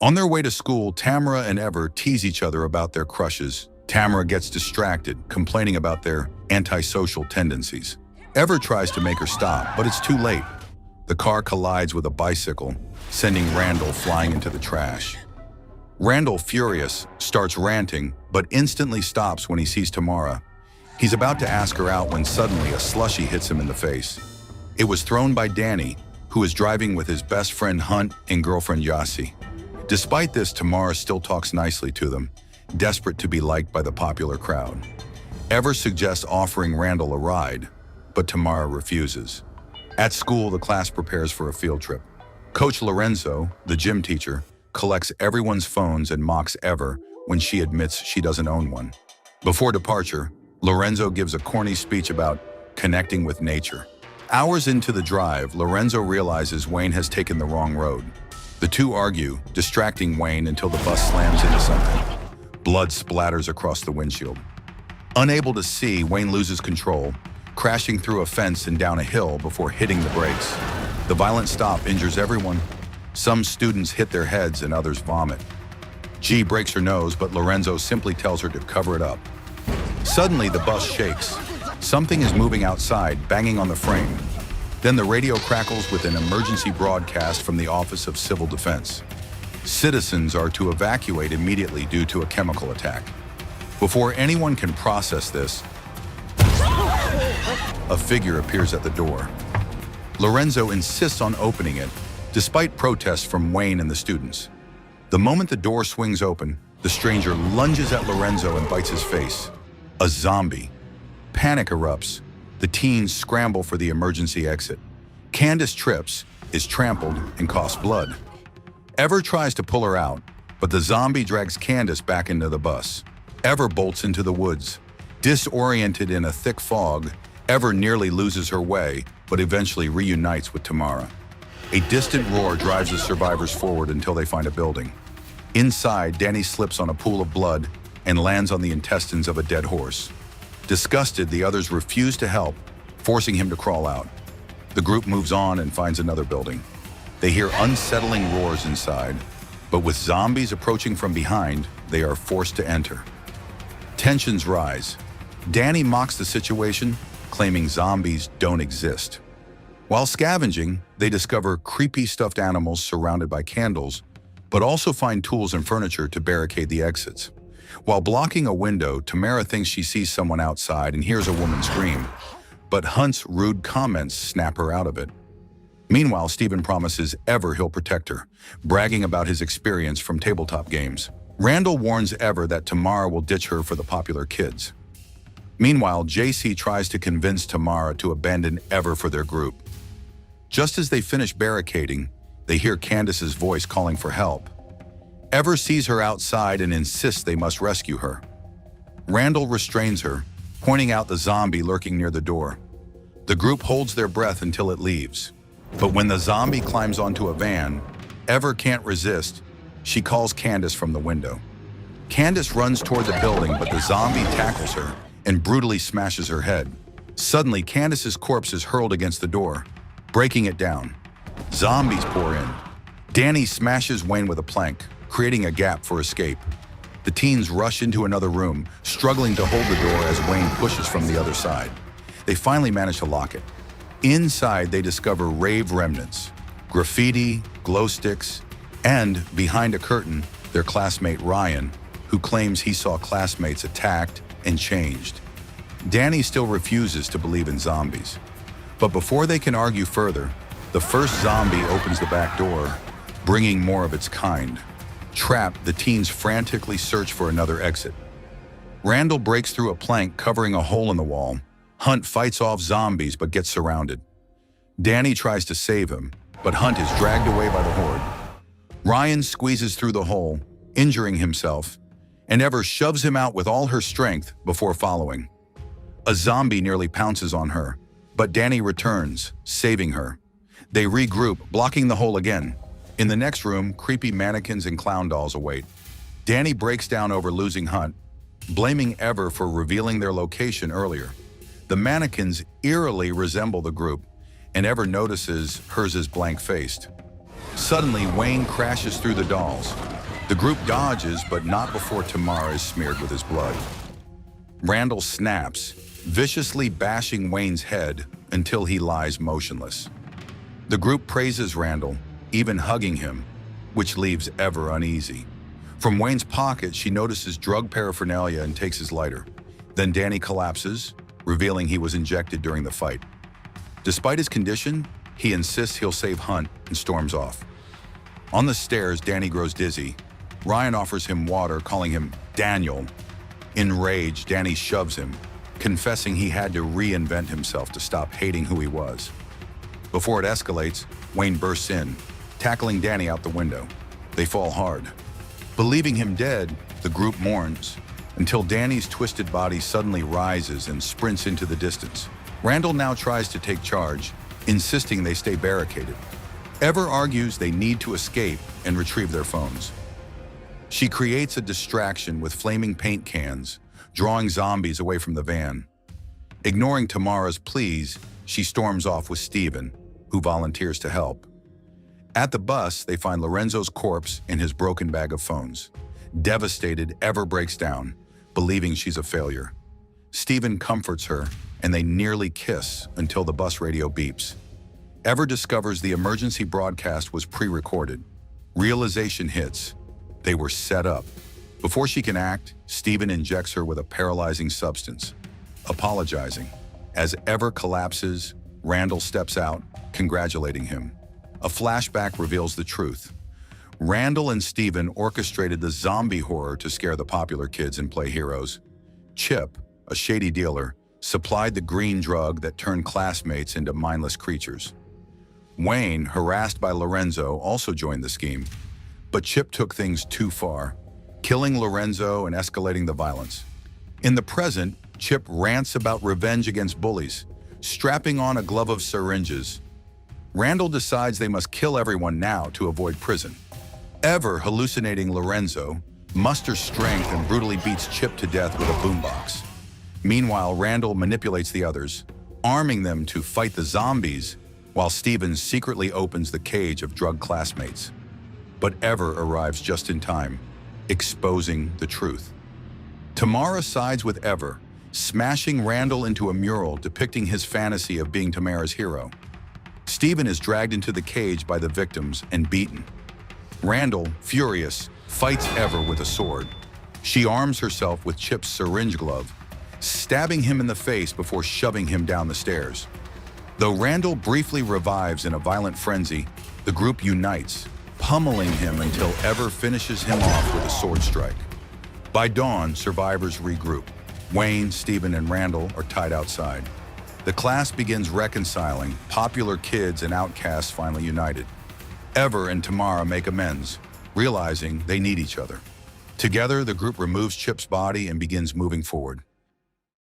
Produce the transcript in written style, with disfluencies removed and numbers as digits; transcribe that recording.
On their way to school, Tamara and Ever tease each other about their crushes. Tamara gets distracted, complaining about their antisocial tendencies. Ever tries to make her stop, but it's too late. The car collides with a bicycle, sending Randall flying into the trash. Randall, furious, starts ranting, but instantly stops when he sees Tamara. He's about to ask her out when suddenly a slushie hits him in the face. It was thrown by Danny, who is driving with his best friend Hunt and girlfriend Yassi. Despite this, Tamara still talks nicely to them, desperate to be liked by the popular crowd. Ever suggests offering Randall a ride, but Tamara refuses. At school, the class prepares for a field trip. Coach Lorenzo, the gym teacher, collects everyone's phones and mocks Ever when she admits she doesn't own one. Before departure, Lorenzo gives a corny speech about connecting with nature. Hours into the drive, Lorenzo realizes Wayne has taken the wrong road. The two argue, distracting Wayne until the bus slams into something. Blood splatters across the windshield. Unable to see, Wayne loses control, crashing through a fence and down a hill before hitting the brakes. The violent stop injures everyone. Some students hit their heads and others vomit. G breaks her nose, but Lorenzo simply tells her to cover it up. Suddenly, the bus shakes. Something is moving outside, banging on the frame. Then the radio crackles with an emergency broadcast from the Office of Civil Defense. Citizens are to evacuate immediately due to a chemical attack. Before anyone can process this, a figure appears at the door. Lorenzo insists on opening it, despite protests from Wayne and the students. The moment the door swings open, the stranger lunges at Lorenzo and bites his face. A zombie. Panic erupts. The teens scramble for the emergency exit. Candace trips, is trampled, and coughs blood. Ever tries to pull her out, but the zombie drags Candace back into the bus. Ever bolts into the woods. Disoriented in a thick fog, Ever nearly loses her way, but eventually reunites with Tamara. A distant roar drives the survivors forward until they find a building. Inside, Danny slips on a pool of blood and lands on the intestines of a dead horse. Disgusted, the others refuse to help, forcing him to crawl out. The group moves on and finds another building. They hear unsettling roars inside, but with zombies approaching from behind, they are forced to enter. Tensions rise. Danny mocks the situation, claiming zombies don't exist. While scavenging, they discover creepy stuffed animals surrounded by candles, but also find tools and furniture to barricade the exits. While blocking a window, Tamara thinks she sees someone outside and hears a woman scream, but Hunt's rude comments snap her out of it. Meanwhile, Steven promises Ever he'll protect her, bragging about his experience from tabletop games. Randall warns Ever that Tamara will ditch her for the popular kids. Meanwhile, JC tries to convince Tamara to abandon Ever for their group. Just as they finish barricading, they hear Candace's voice calling for help. Ever sees her outside and insists they must rescue her. Randall restrains her, pointing out the zombie lurking near the door. The group holds their breath until it leaves. But when the zombie climbs onto a van, Ever can't resist. She calls Candace from the window. Candace runs toward the building, but the zombie tackles her and brutally smashes her head. Suddenly, Candace's corpse is hurled against the door, breaking it down. Zombies pour in. Danny smashes Wayne with a plank, creating a gap for escape. The teens rush into another room, struggling to hold the door as Wayne pushes from the other side. They finally manage to lock it. Inside, they discover rave remnants, graffiti, glow sticks, and, behind a curtain, their classmate Ryan, who claims he saw classmates attacked and changed. Danny still refuses to believe in zombies. But before they can argue further, the first zombie opens the back door, bringing more of its kind. Trapped, the teens frantically search for another exit. Randall breaks through a plank covering a hole in the wall. Hunt fights off zombies but gets surrounded. Danny tries to save him, but Hunt is dragged away by the horde. Ryan squeezes through the hole, injuring himself, and Ever shoves him out with all her strength before following. A zombie nearly pounces on her, but Danny returns, saving her. They regroup, blocking the hole again. In the next room, creepy mannequins and clown dolls await. Danny breaks down over losing Hunt, blaming Ever for revealing their location earlier. The mannequins eerily resemble the group, and Ever notices hers is blank-faced. Suddenly, Wayne crashes through the dolls, The group dodges, but not before Tamara is smeared with his blood. Randall snaps, viciously bashing Wayne's head until he lies motionless. The group praises Randall, even hugging him, which leaves Ever uneasy. From Wayne's pocket, she notices drug paraphernalia and takes his lighter. Then Danny collapses, revealing he was injected during the fight. Despite his condition, he insists he'll save Hunt and storms off. On the stairs, Danny grows dizzy. Ryan offers him water, calling him Daniel. Enraged, Danny shoves him, confessing he had to reinvent himself to stop hating who he was. Before it escalates, Wayne bursts in, tackling Danny out the window. They fall hard. Believing him dead, the group mourns, until Danny's twisted body suddenly rises and sprints into the distance. Randall now tries to take charge, insisting they stay barricaded. Ever argues they need to escape and retrieve their phones. She creates a distraction with flaming paint cans, drawing zombies away from the van. Ignoring Tamara's pleas, she storms off with Steven, who volunteers to help. At the bus, they find Lorenzo's corpse and his broken bag of phones. Devastated, Ever breaks down, believing she's a failure. Steven comforts her, and they nearly kiss until the bus radio beeps. Ever discovers the emergency broadcast was pre-recorded. Realization hits. They were set up. Before she can act, Steven injects her with a paralyzing substance. Apologizing. As Ever collapses, Randall steps out, congratulating him. A flashback reveals the truth. Randall and Steven orchestrated the zombie horror to scare the popular kids and play heroes. Chip, a shady dealer, supplied the green drug that turned classmates into mindless creatures. Wayne, harassed by Lorenzo, also joined the scheme. But Chip took things too far, killing Lorenzo and escalating the violence. In the present, Chip rants about revenge against bullies, strapping on a glove of syringes. Randall decides they must kill everyone now to avoid prison. Ever, hallucinating Lorenzo, musters strength and brutally beats Chip to death with a boombox. Meanwhile, Randall manipulates the others, arming them to fight the zombies, while Steven secretly opens the cage of drug classmates. But Ever arrives just in time, exposing the truth. Tamara sides with Ever, smashing Randall into a mural depicting his fantasy of being Tamara's hero. Steven is dragged into the cage by the victims and beaten. Randall, furious, fights Ever with a sword. She arms herself with Chip's syringe glove, stabbing him in the face before shoving him down the stairs. Though Randall briefly revives in a violent frenzy, the group unites, pummeling him until Ever finishes him off with a sword strike. By dawn, survivors regroup. Wayne, Steven, and Randall are tied outside. The class begins reconciling, popular kids and outcasts finally united. Ever and Tamara make amends, realizing they need each other. Together, the group removes Chip's body and begins moving forward.